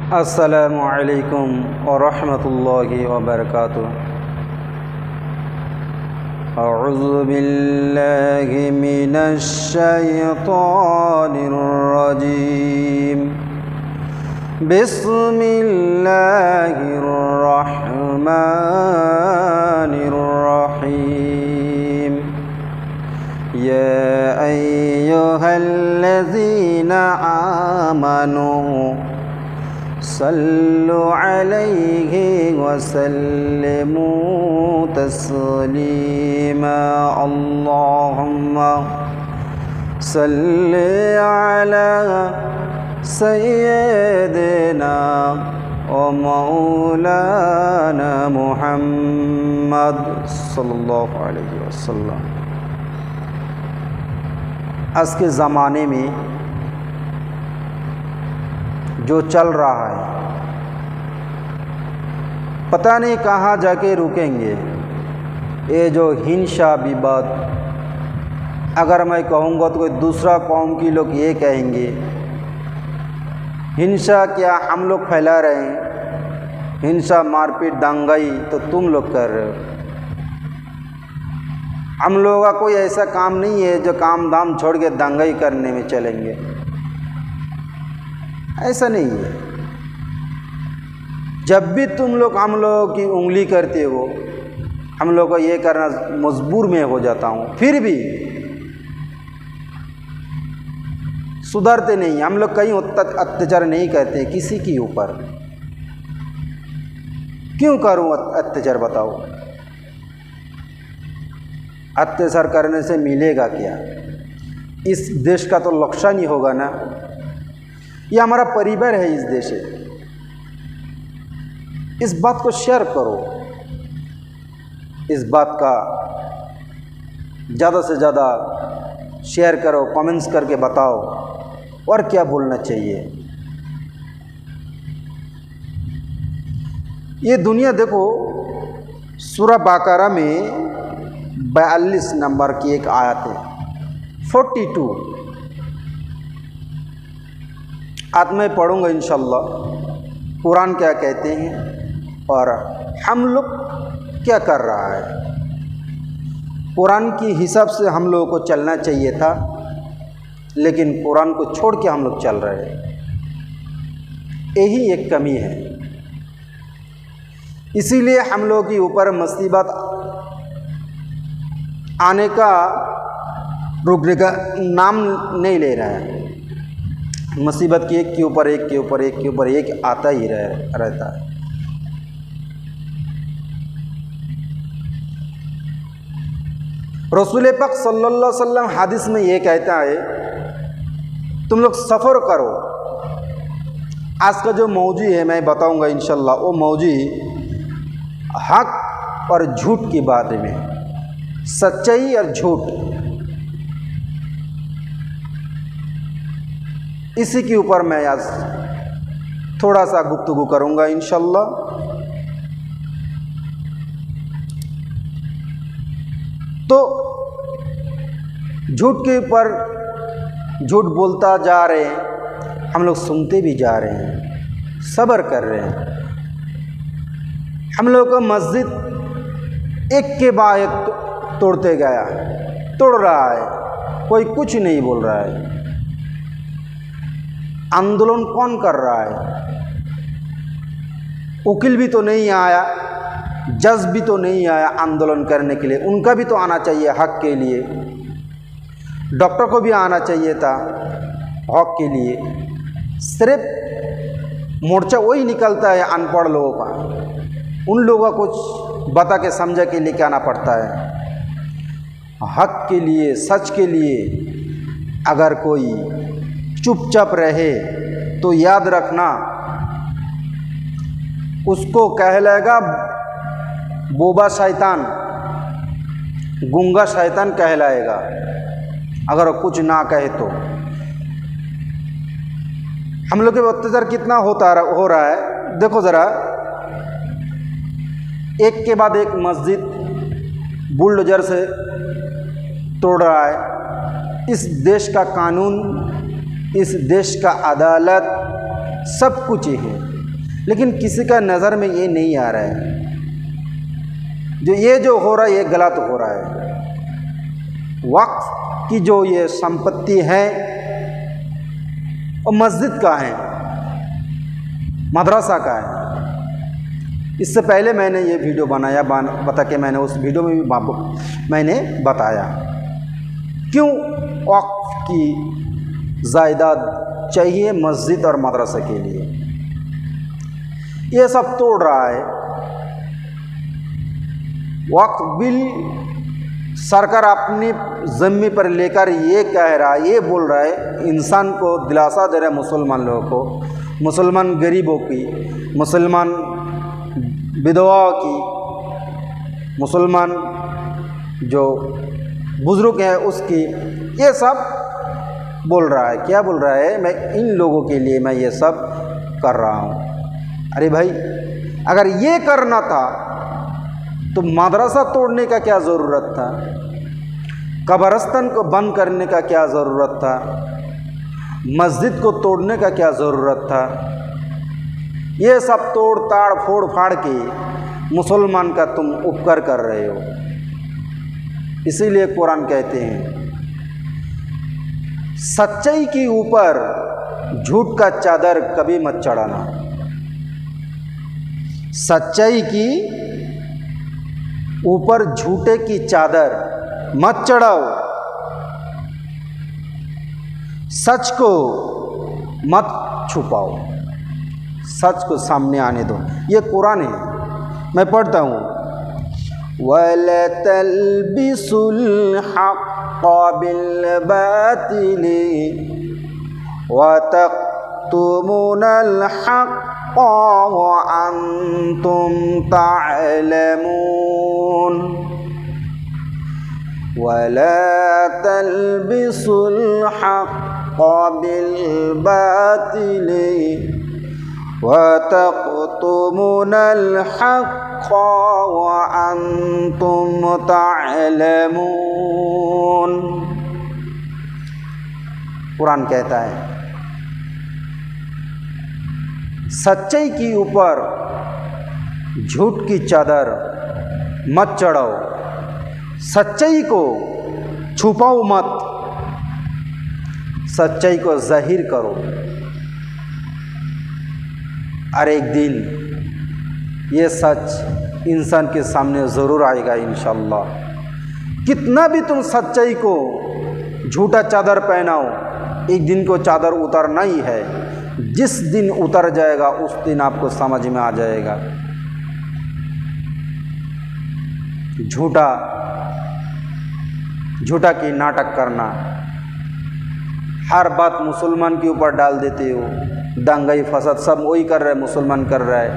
अस्सलामु अलैकुम वरहमतुल्लाहि वबरकातुह। अऊज़ु बिल्लाहि मिनश शैतानिर रजीम। बिस्मिल्लाहिर रहमानिर रहीम। या अय्युहल्लज़ीना आमनू सल्लु अलैहि वसल्लिमू तस्लीमा। अल्लाहुम्मा सल्लि अला सय्यिदिना व मौलाना मुहम्मद सल्लल्लाहु अलैहि वसल्लम। आज के ज़माने में जो चल रहा है पता नहीं कहाँ जाके रुकेंगे। ये जो हिंसा विवाद, अगर मैं कहूँगा तो कोई दूसरा कौम की लोग ये कहेंगे हिंसा क्या हम लोग फैला रहे हैं, हिंसा मारपीट दंगाई तो तुम लोग कर रहे हो। हम लोगों का कोई ऐसा काम नहीं है जो काम धाम छोड़ के दंगाई करने में चलेंगे, ऐसा नहीं है। जब भी तुम लोग हम लोगों की उंगली करते हो, हम लोग को ये करना मजबूर में हो जाता हूँ, फिर भी सुधरते नहीं। हम लोग कहीं अत्याचार नहीं करते किसी के ऊपर। क्यों करूँ अत्याचार बताओ? अत्याचार करने से मिलेगा क्या? इस देश का तो नुकसान ही होगा ना। ये हमारा परिवार है, इस देश है। इस बात को शेयर करो, इस बात का ज़्यादा से ज़्यादा शेयर करो, कमेंट्स करके बताओ और क्या बोलना चाहिए। ये दुनिया देखो, सूरह बकरा में 42 नंबर की एक आयत है, 42। आज मैं पढ़ूँगा इंशाल्लाह कुरान क्या कहते हैं और हम लोग क्या कर रहा है। कुरान की हिसाब से हम लोगों को चलना चाहिए था, लेकिन कुरान को छोड़ के हम लोग चल रहे हैं। यही एक कमी है। इसीलिए हम लोगों के ऊपर मुसीबत आने का रुकने का नाम नहीं ले रहा है। मुसीबत की एक के ऊपर एक के ऊपर एक के ऊपर एक आता ही रहता है। रसूल पाक सल्लल्लाहु अलैहि वसल्लम हदीस में ये कहता है, तुम लोग सफ़र करो। आज का जो मौजू है मैं बताऊंगा इंशाल्लाह, वो मौजू हक और झूठ की बात में, सच्चाई और झूठ, इसी के ऊपर मैं आज थोड़ा सा गुफ्तगू करूंगा इंशाल्लाह। तो झूठ के ऊपर झूठ बोलता जा रहे हैं, हम लोग सुनते भी जा रहे हैं, सब्र कर रहे हैं। हम लोग का मस्जिद एक के बाद एक तोड़ते गया, तोड़ रहा है, कोई कुछ नहीं बोल रहा है। आंदोलन कौन कर रहा है? वकील भी तो नहीं आया, जज भी तो नहीं आया आंदोलन करने के लिए। उनका भी तो आना चाहिए हक के लिए। डॉक्टर को भी आना चाहिए था हक के लिए। सिर्फ मोर्चा वही निकलता है अनपढ़ लोगों का, उन लोगों को कुछ बता के समझा के लेके आना पड़ता है। हक के लिए, सच के लिए अगर कोई चुपचाप रहे तो याद रखना उसको कहलाएगा बोबा शैतान, गूंगा शैतान कहलाएगा अगर कुछ ना कहे तो। हम लोग के अत्याचार कितना हो रहा है देखो ज़रा। एक के बाद एक मस्जिद बुलडोजर से तोड़ रहा है। इस देश का कानून, इस देश का अदालत सब कुछ है, लेकिन किसी का नज़र में ये नहीं आ रहा है जो हो रहा है ये गलत हो रहा है। वक्फ की जो ये संपत्ति है वो मस्जिद का है, मदरसा का है। इससे पहले मैंने ये वीडियो बनाया बता के मैंने उस वीडियो में भी मैंने बताया क्यों वक्फ की जायदाद चाहिए मस्जिद और मदरसा के लिए। ये सब तोड़ रहा है वक्फ बिल। सरकार अपनी ज़िम्मे पर लेकर ये कह रहा है, ये बोल रहा है, इंसान को दिलासा दे रहा है, मुसलमान लोगों को, मुसलमान गरीबों की, मुसलमान विधवाओं की, मुसलमान जो बुज़ुर्ग हैं उसकी, ये सब बोल रहा है। क्या बोल रहा है? मैं इन लोगों के लिए मैं ये सब कर रहा हूँ। अरे भाई, अगर ये करना था तो मदरसा तोड़ने का क्या ज़रूरत था? कब्रिस्तान को बंद करने का क्या ज़रूरत था? मस्जिद को तोड़ने का क्या ज़रूरत था? ये सब तोड़ ताड़ फोड़ फाड़ के मुसलमान का तुम उपकार कर रहे हो। इसीलिए कुरान कहते हैं सच्चाई के ऊपर झूठ का चादर कभी मत चढ़ाना। सच्चाई की ऊपर झूठे की चादर मत चढ़ाओ। सच को मत छुपाओ, सच को सामने आने दो। ये कुरान है, मैं पढ़ता हूँ। वला तलबिसुल हक़्क़ बिल बातिल व तक्तुमुनल हक़्क़ व अंतुम तअलमून। वला तलबिसुल हक़्क़ बिल बातिल व तक्तुमुनल हक़्क़ व अंतुम तअलमून। कुरान कहता है सच्चाई के ऊपर झूठ की चादर मत चढ़ाओ, सच्चाई को छुपाओ मत, सच्चाई को जाहिर करो। और एक दिन ये सच इंसान के सामने ज़रूर आएगा इंशाअल्लाह। कितना भी तुम सच्चाई को झूठा चादर पहनाओ, एक दिन को चादर उतरना ही है। जिस दिन उतर जाएगा उस दिन आपको समझ में आ जाएगा। झूठा की नाटक करना, हर बात मुसलमान के ऊपर डाल देते हो, दंगाई फसाद सब वही कर रहा है, मुसलमान कर रहा है।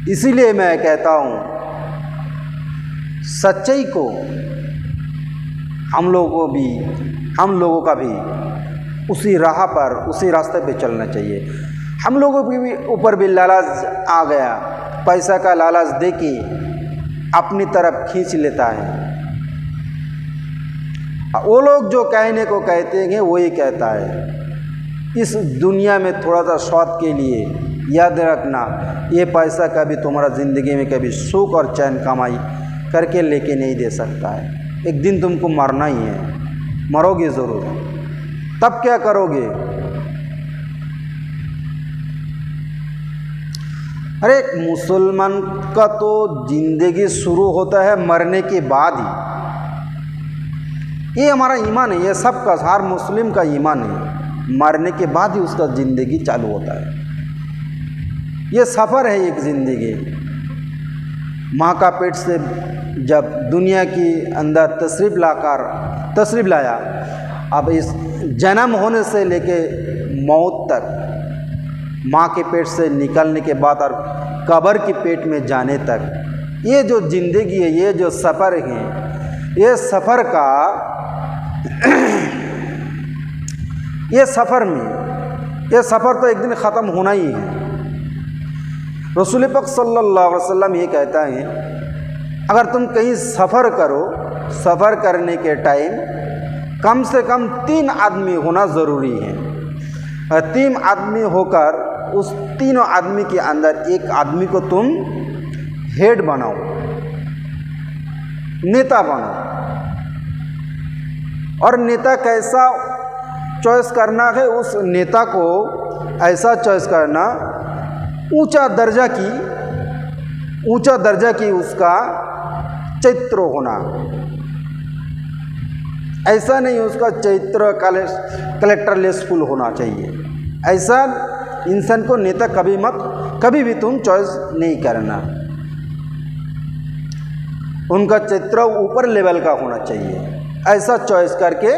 इसीलिए मैं कहता हूँ सच्चाई को हम लोगों का भी उसी राह पर, उसी रास्ते पे चलना चाहिए। हम लोगों के भी ऊपर भी लालच आ गया, पैसा का लालच देके अपनी तरफ खींच लेता है। वो लोग जो कहने को कहते हैं वही कहता है। इस दुनिया में थोड़ा सा स्वाद के लिए याद रखना, ये पैसा कभी तुम्हारा ज़िंदगी में कभी सुख और चैन कमाई करके लेके नहीं दे सकता है। एक दिन तुमको मरना ही है, मरोगे ज़रूर। तब क्या करोगे? अरे मुसलमान का तो ज़िंदगी शुरू होता है मरने के बाद ही। ये हमारा ईमान है, ये सबका, हर मुस्लिम का ईमान है। मरने के बाद ही उसका ज़िंदगी चालू होता है। ये सफ़र है एक ज़िंदगी। माँ का पेट से जब दुनिया की अंदर तशरीफ़ लाया, अब इस जन्म होने से लेके मौत तक, माँ के पेट से निकलने के बाद और कब्र के पेट में जाने तक, ये जो ज़िंदगी है, ये जो सफ़र है, ये सफ़र का ये सफ़र तो एक दिन ख़त्म होना ही है। रसूल पाक सल्लल्लाहु अलैहि वसल्लम ये कहता है अगर तुम कहीं सफ़र करो सफ़र करने के टाइम कम से कम 3 आदमी होना ज़रूरी है। 3 आदमी होकर उस तीनों आदमी के अंदर एक आदमी को तुम हेड बनाओ, नेता बनो। और नेता कैसा चॉइस करना है, उस नेता को ऐसा चॉइस करना ऊंचा दर्जा की उसका चरित्र होना। ऐसा नहीं उसका चरित्र कलेक्टर लेसफुल होना चाहिए। ऐसा इंसान को नेता कभी भी तुम चॉइस नहीं करना। उनका चरित्र ऊपर लेवल का होना चाहिए। ऐसा चॉइस करके